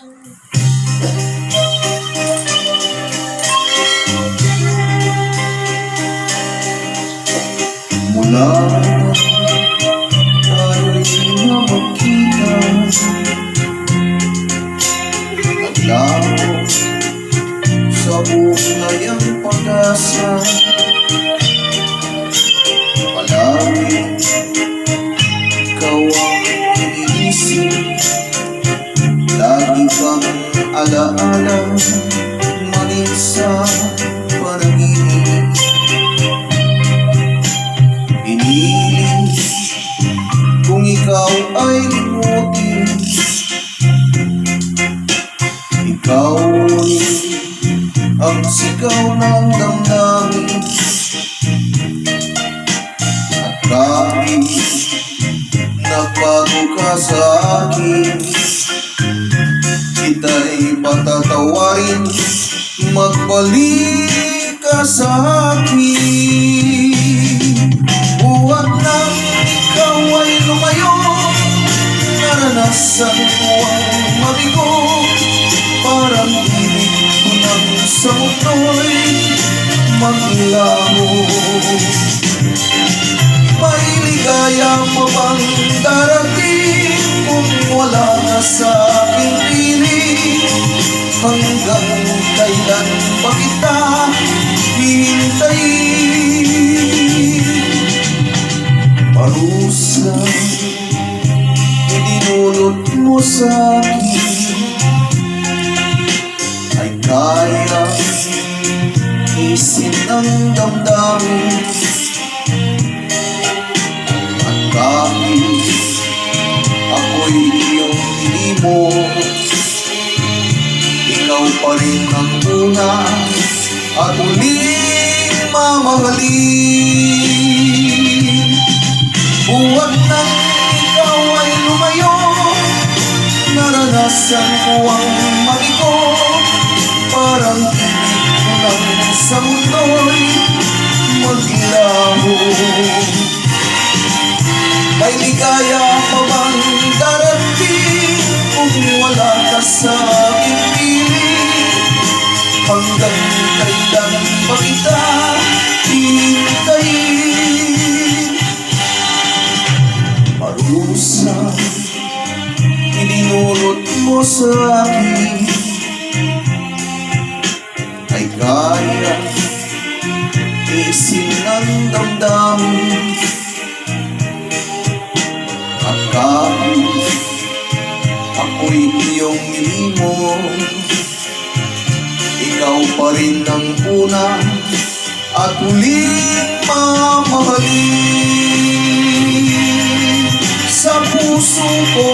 Mula tayo'y na magkita, naglaho sa buhay ang pag-asa. Palagi ikaw ang iniisip, lagi kang alaala, maling sa panaginip. Piniling kung ikaw ay limutin, ikaw ang sigaw ng damdamin. At kahit nagbago ka sa akin, kita'y patatawarin, magbalik ka sa akin. Buhat nang ikaw ay lumayo, naranasan ko ang mabigo. Parang ibig ko nang sa muto'y maglaho. May ligaya pa bang darating kung wala ka sa aking piling? Hanggang kailan ba kita hihintayin? Parusa idinulot mo sa akin ay kaya isin ng damdamin. At kahit ako'y iyong hindi mo, ikaw pa rin ang una at huling mamahalin. Buhat nang ikaw ay lumayo, naranasan ko ang mabigo. Parang ibig ko lang sa mundo'y maglaho. May ligaya pa bang darating kung wala ka sa aking piling? Hanggang kailan ba kita hihintayin? Parusa idinulot mo sa akin ay kaya isin ng damdamin. At kahit ako'y iyong nilimo, ikaw pa rin ang una at huling mamahalin. Sa puso ko